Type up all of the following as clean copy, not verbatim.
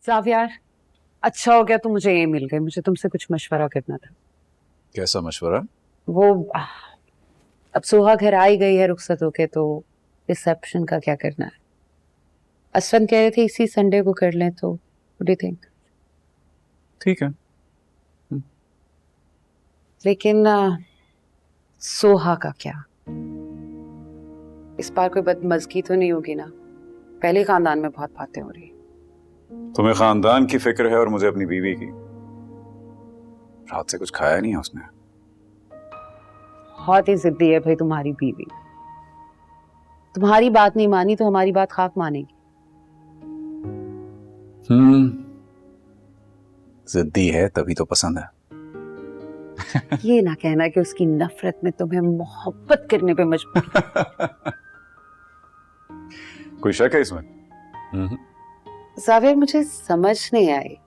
सावियार, अच्छा हो गया तुम मुझे ये मिल गए। मुझे तुमसे कुछ मशवरा करना था। कैसा मशवरा? वो अब सोहा घर आ ही गई है रुखसत होके, तो रिसेप्शन का क्या करना है? असफन कह रहे थे इसी संडे को कर लें, तो व्हाट डू यू थिंक? ठीक है। लेकिन सोहा का क्या? इस बार कोई बदमज़गी तो नहीं होगी ना? पहले खानदान में बहुत बातें हो रही। तुम्हें खानदान की फिक्र है और मुझे अपनी बीवी की। रात से कुछ खाया नहीं है उसने। बहुत ही जिद्दी है भाई तुम्हारी बीवी। तुम्हारी बात नहीं मानी तो हमारी बात खाक मानेगी। जिद्दी है तभी तो पसंद है। ये ना कहना कि उसकी नफरत में तुम्हें मोहब्बत करने पे मजबूर। कोई शक है इसमें? जावेर, मुझे समझ नहीं आई,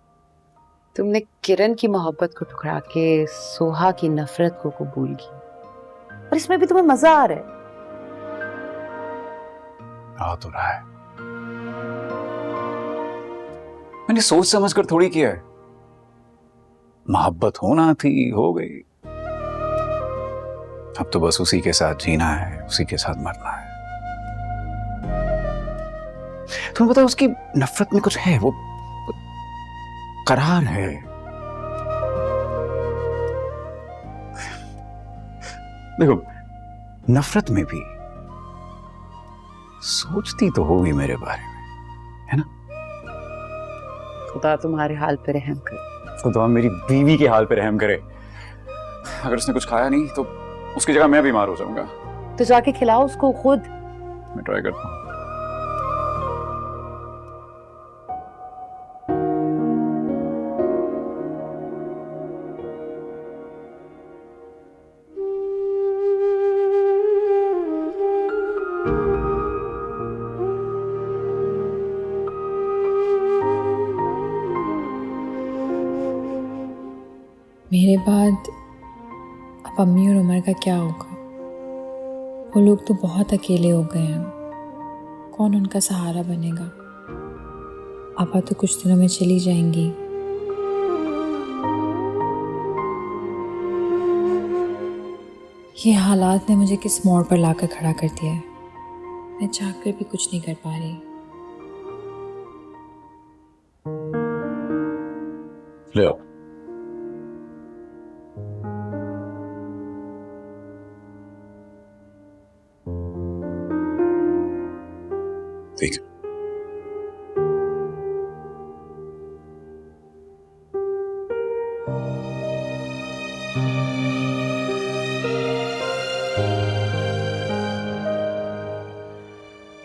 तुमने किरण की मोहब्बत को ठुकरा के सोहा की नफरत को कबूल की, और इसमें भी तुम्हें मजा आ रहा है। आ तो रहा है। मैंने सोच समझ कर थोड़ी किया है। मोहब्बत होना थी, हो गई। अब तो बस उसी के साथ जीना है, उसी के साथ मरना है। तुम्हें पता है उसकी नफरत में कुछ है, वो करार है। देखो, नफरत में भी सोचती तो होगी मेरे बारे में, है ना? खुदा तुम्हारे हाल पे रहम करे। खुदा मेरी बीवी के हाल पे रहम करे। अगर उसने कुछ खाया नहीं तो उसकी जगह मैं बीमार हो जाऊंगा। तो जाके खिलाओ उसको खुद। मैं ट्राई करता हूँ। मेरे बाद अब अम्मी और उमर का क्या होगा? वो लोग तो बहुत अकेले हो गए हैं। कौन उनका सहारा बनेगा? पापा तो कुछ दिनों में चली जाएंगी। ये हालात ने मुझे किस मोड़ पर लाकर खड़ा कर दिया है। मैं चाहकर भी कुछ नहीं कर पा रही। ले आओ। ठीक है।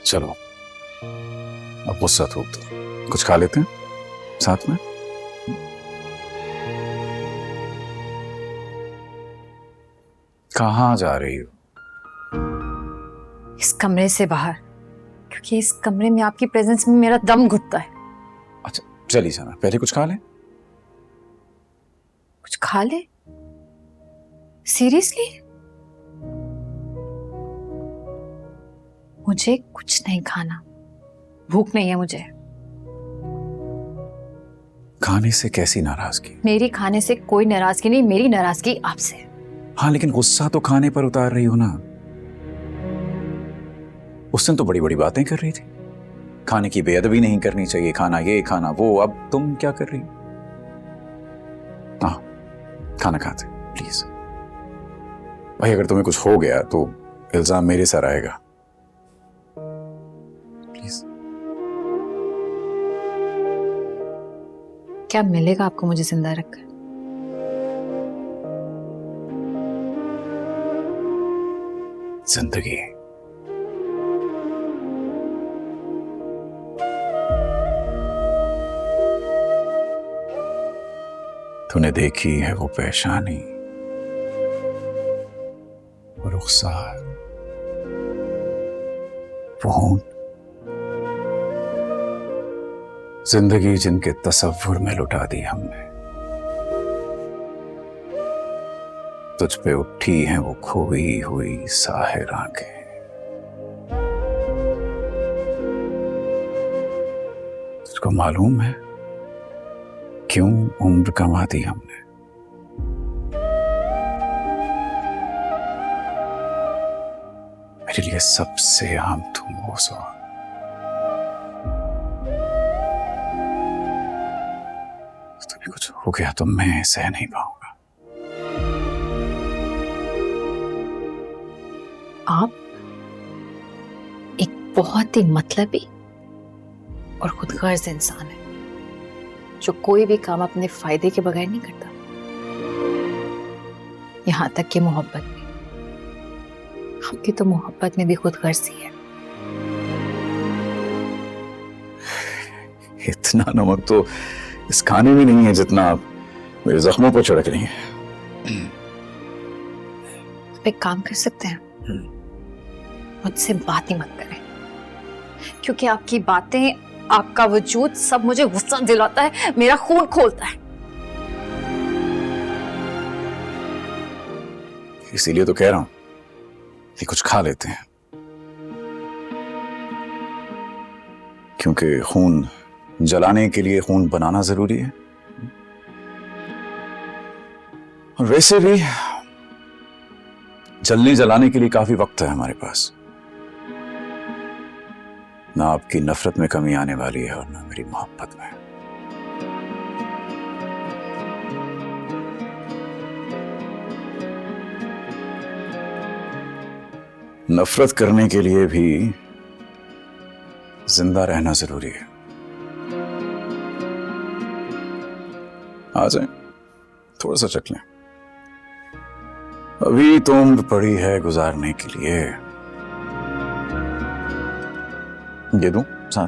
चलो, अब गुस्सा थूक दो। कुछ खा लेते हैं साथ में। कहाँ जा रही हो? इस कमरे से बाहर, क्योंकि इस कमरे में आपकी प्रेजेंस में मेरा दम घुटता है। अच्छा, चली जाना। पहले कुछ खा ले। कुछ खा ले? सीरियसली? मुझे कुछ नहीं खाना, भूख नहीं है मुझे। खाने से कैसी नाराजगी? मेरी खाने से कोई नाराजगी नहीं, मेरी नाराजगी आपसे। हाँ, लेकिन गुस्सा तो खाने पर उतार रही हो ना। उस दिन तो बड़ी बड़ी बातें कर रही थी। खाने की बेअदबी नहीं करनी चाहिए, खाना ये खाना वो। अब तुम क्या कर रही हो? हाँ, खाना खाते प्लीज। भाई, अगर तुम्हें कुछ हो गया तो इल्जाम मेरे सर आएगा। प्लीज। क्या मिलेगा आपको मुझे जिंदा रखकर? जिंदगी। तूने देखी है वो पेशानी, वो रुखसार, वो होंठ, जिंदगी जिनके तसव्वुर में लुटा दी हमने। तुझ पे उठी हैं वो खोई हुई साहिर आंखें। तुझको मालूम है क्यों उम्र गंवा दी हमने? मेरे लिए सबसे अहम तुम हो सुहा। तुम्हें कुछ हो गया तो मैं सह नहीं पाऊंगा। आप एक बहुत ही मतलबी और खुदगर्ज इंसान है जो कोई भी काम अपने फायदे के बगैर नहीं करता, यहां तक कि मोहब्बत में। आपकी तो मोहब्बत में भी खुदगर्जी है। इतना नमक तो इस खाने में नहीं है जितना आप मेरे जख्मों पर छिड़क रही हैं। आप एक काम कर सकते हैं, मुझसे बात ही मत करें, क्योंकि आपकी बातें, आपका वजूद सब मुझे गुस्सा दिलाता है, मेरा खून खोलता है। इसीलिए तो कह रहा हूं कि कुछ खा लेते हैं, क्योंकि खून जलाने के लिए खून बनाना जरूरी है। और वैसे भी जलने जलाने के लिए काफी वक्त है हमारे पास। ना आपकी नफरत में कमी आने वाली है और ना मेरी मोहब्बत में। नफरत करने के लिए भी जिंदा रहना जरूरी है। आ जाए, थोड़ा सा चख लें। अभी तो उम्र पड़ी है गुजारने के लिए। ये दूं साथ?